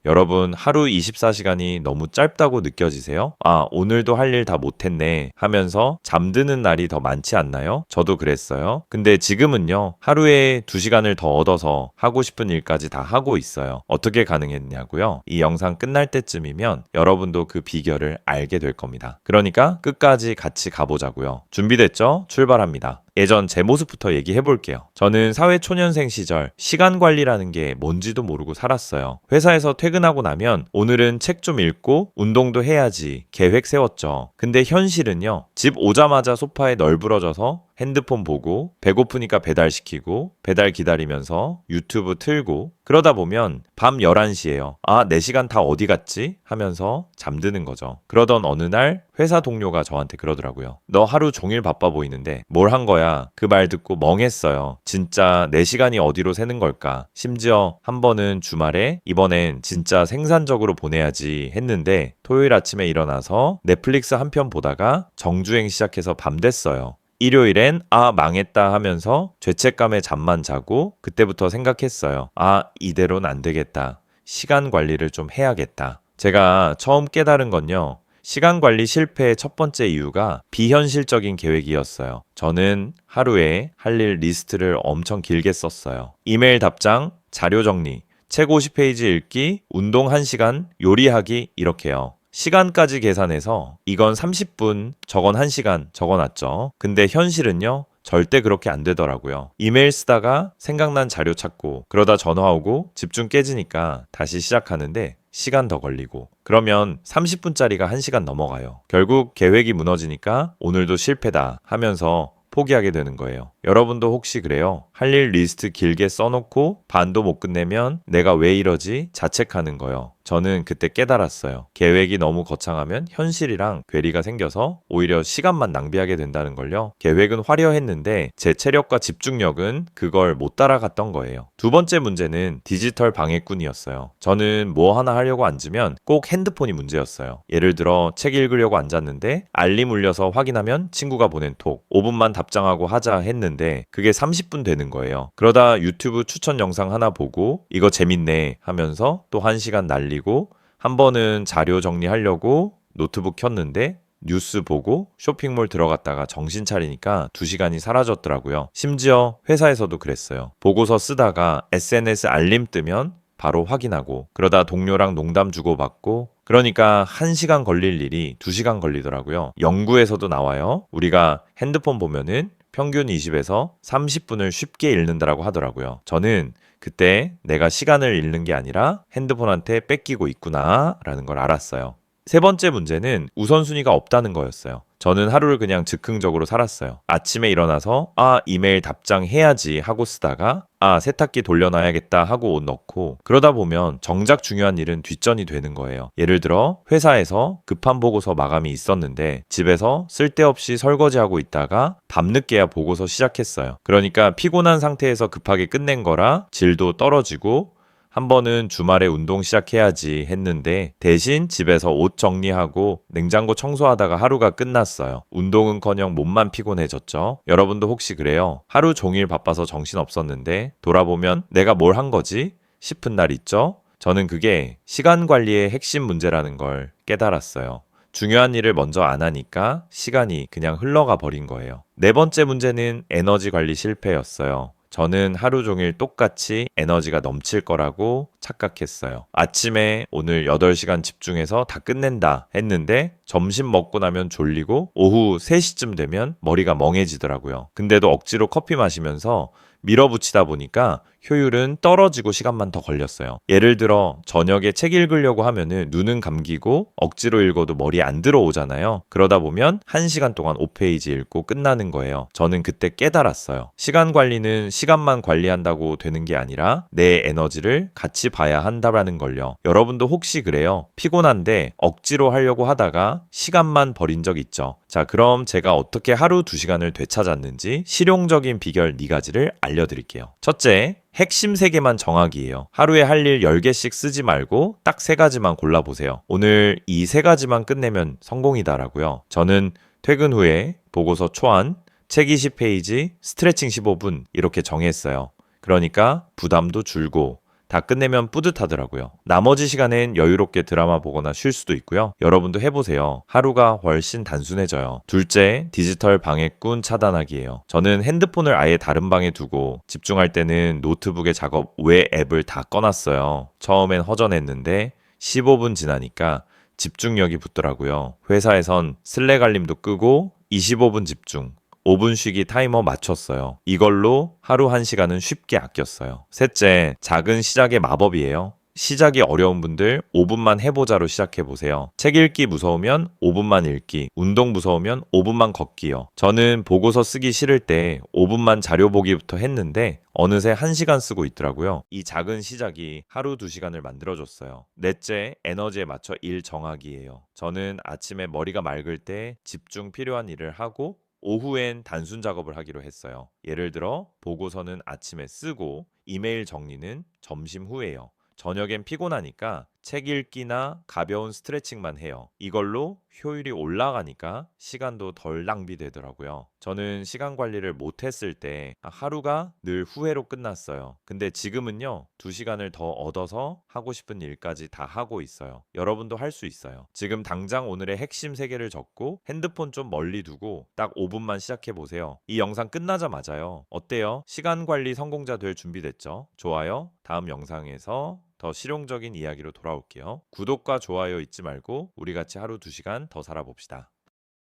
여러분, 하루 24시간이 너무 짧다고 느껴지세요? 아, 오늘도 할 일 다 못했네 하면서 잠드는 날이 더 많지 않나요? 저도 그랬어요. 근데 지금은요, 하루에 2시간을 더 얻어서 하고 싶은 일까지 다 하고 있어요. 어떻게 가능했냐고요? 이 영상 끝날 때쯤이면 여러분도 그 비결을 알게 될 겁니다. 그러니까 끝까지 같이 가보자고요. 준비됐죠? 출발합니다. 예전 제 모습부터 얘기해 볼게요. 저는 사회초년생 시절 시간 관리라는 게 뭔지도 모르고 살았어요. 회사에서 퇴근하고 나면 오늘은 책 좀 읽고 운동도 해야지 계획 세웠죠. 근데 현실은요. 집 오자마자 소파에 널브러져서 핸드폰 보고 배고프니까 배달시키고 배달 기다리면서 유튜브 틀고 그러다 보면 밤 11시예요. 아, 4시간 다 어디 갔지? 하면서 잠드는 거죠. 그러던 어느 날 회사 동료가 저한테 그러더라고요. 너 하루 종일 바빠 보이는데 뭘 한 거야? 그 말 듣고 멍했어요. 진짜 4시간이 어디로 새는 걸까? 심지어 한 번은 주말에 이번엔 진짜 생산적으로 보내야지 했는데 토요일 아침에 일어나서 넷플릭스 한 편 보다가 정주행 시작해서 밤 됐어요. 일요일엔 아 망했다 하면서 죄책감에 잠만 자고 그때부터 생각했어요. 아 이대로는 안 되겠다. 시간 관리를 좀 해야겠다. 제가 처음 깨달은 건요. 시간 관리 실패의 첫 번째 이유가 비현실적인 계획이었어요. 저는 하루에 할 일 리스트를 엄청 길게 썼어요. 이메일 답장, 자료 정리, 책 50페이지 읽기, 운동 1시간, 요리하기 이렇게요. 시간까지 계산해서 이건 30분, 저건 1시간 적어놨죠. 근데 현실은요. 절대 그렇게 안 되더라고요. 이메일 쓰다가 생각난 자료 찾고 그러다 전화 오고 집중 깨지니까 다시 시작하는데 시간 더 걸리고 그러면 30분짜리가 1시간 넘어가요. 결국 계획이 무너지니까 오늘도 실패다 하면서 포기하게 되는 거예요. 여러분도 혹시 그래요? 할 일 리스트 길게 써놓고 반도 못 끝내면 내가 왜 이러지? 자책하는 거요. 저는 그때 깨달았어요. 계획이 너무 거창하면 현실이랑 괴리가 생겨서 오히려 시간만 낭비하게 된다는 걸요. 계획은 화려했는데 제 체력과 집중력은 그걸 못 따라갔던 거예요. 두 번째 문제는 디지털 방해꾼이었어요. 저는 뭐 하나 하려고 앉으면 꼭 핸드폰이 문제였어요. 예를 들어 책 읽으려고 앉았는데 알림 울려서 확인하면 친구가 보낸 톡 5분만 답장하고 하자 했는데 그게 30분 되는 거예요. 그러다 유튜브 추천 영상 하나 보고 이거 재밌네 하면서 또 1시간 날리고 한 번은 자료 정리하려고 노트북 켰는데 뉴스 보고 쇼핑몰 들어갔다가 정신 차리니까 2시간이 사라졌더라고요. 심지어 회사에서도 그랬어요. 보고서 쓰다가 SNS 알림 뜨면 바로 확인하고 그러다 동료랑 농담 주고받고 그러니까 1시간 걸릴 일이 2시간 걸리더라고요. 연구에서도 나와요. 우리가 핸드폰 보면은 평균 20에서 30분을 쉽게 읽는다라고 하더라고요. 저는 그때 내가 시간을 잃는 게 아니라 핸드폰한테 뺏기고 있구나라는 걸 알았어요. 세 번째 문제는 우선순위가 없다는 거였어요. 저는 하루를 그냥 즉흥적으로 살았어요. 아침에 일어나서 이메일 답장해야지 하고 쓰다가 세탁기 돌려놔야겠다 하고 옷 넣고 그러다 보면 정작 중요한 일은 뒷전이 되는 거예요. 예를 들어 회사에서 급한 보고서 마감이 있었는데 집에서 쓸데없이 설거지하고 있다가 밤늦게야 보고서 시작했어요. 그러니까 피곤한 상태에서 급하게 끝낸 거라 질도 떨어지고 한 번은 주말에 운동 시작해야지 했는데 대신 집에서 옷 정리하고 냉장고 청소하다가 하루가 끝났어요. 운동은커녕 몸만 피곤해졌죠. 여러분도 혹시 그래요? 하루 종일 바빠서 정신 없었는데 돌아보면 내가 뭘 한 거지? 싶은 날 있죠? 저는 그게 시간 관리의 핵심 문제라는 걸 깨달았어요. 중요한 일을 먼저 안 하니까 시간이 그냥 흘러가 버린 거예요. 네 번째 문제는 에너지 관리 실패였어요. 저는 하루 종일 똑같이 에너지가 넘칠 거라고 착각했어요. 아침에 오늘 8시간 집중해서 다 끝낸다 했는데 점심 먹고 나면 졸리고 오후 3시쯤 되면 머리가 멍해지더라고요. 근데도 억지로 커피 마시면서 밀어붙이다 보니까 효율은 떨어지고 시간만 더 걸렸어요. 예를 들어 저녁에 책 읽으려고 하면은 눈은 감기고 억지로 읽어도 머리에 안 들어오잖아요. 그러다 보면 1시간 동안 5페이지 읽고 끝나는 거예요. 저는 그때 깨달았어요. 시간 관리는 시간만 관리한다고 되는 게 아니라 내 에너지를 같이 봐야 한다라는 걸요. 여러분도 혹시 그래요? 피곤한데 억지로 하려고 하다가 시간만 버린 적 있죠? 자, 그럼 제가 어떻게 하루 2시간을 되찾았는지 실용적인 비결 4가지를 알려드릴게요. 첫째, 핵심 3개만 정하기예요. 하루에 할 일 10개씩 쓰지 말고 딱 3가지만 골라보세요. 오늘 이 3가지만 끝내면 성공이다라고요. 저는 퇴근 후에 보고서 초안, 책 20페이지, 스트레칭 15분 이렇게 정했어요. 그러니까 부담도 줄고 다 끝내면 뿌듯하더라고요. 나머지 시간엔 여유롭게 드라마 보거나 쉴 수도 있고요. 여러분도 해보세요. 하루가 훨씬 단순해져요. 둘째, 디지털 방해꾼 차단하기예요. 저는 핸드폰을 아예 다른 방에 두고 집중할 때는 노트북의 작업 외 앱을 다 꺼놨어요. 처음엔 허전했는데 15분 지나니까 집중력이 붙더라고요. 회사에선 슬랙 알림도 끄고 25분 집중, 5분 쉬기 타이머 맞췄어요. 이걸로 하루 1시간은 쉽게 아꼈어요. 셋째, 작은 시작의 마법이에요. 시작이 어려운 분들 5분만 해보자로 시작해보세요. 책 읽기 무서우면 5분만 읽기, 운동 무서우면 5분만 걷기요. 저는 보고서 쓰기 싫을 때 5분만 자료 보기부터 했는데 어느새 1시간 쓰고 있더라고요. 이 작은 시작이 하루 2시간을 만들어줬어요. 넷째, 에너지에 맞춰 일 정하기예요. 저는 아침에 머리가 맑을 때 집중 필요한 일을 하고 오후엔 단순 작업을 하기로 했어요. 예를 들어 보고서는 아침에 쓰고 이메일 정리는 점심 후에요. 저녁엔 피곤하니까 책 읽기나 가벼운 스트레칭만 해요. 이걸로 효율이 올라가니까 시간도 덜 낭비되더라고요. 저는 시간 관리를 못했을 때 하루가 늘 후회로 끝났어요. 근데 지금은요, 2시간을 더 얻어서 하고 싶은 일까지 다 하고 있어요. 여러분도 할 수 있어요. 지금 당장 오늘의 핵심 3개를 적고 핸드폰 좀 멀리 두고 딱 5분만 시작해 보세요. 이 영상 끝나자마자요. 어때요? 시간 관리 성공자 될 준비됐죠? 좋아요. 다음 영상에서 더 실용적인 이야기로 돌아올게요. 구독과 좋아요 잊지 말고 우리 같이 하루 2시간 더 살아봅시다.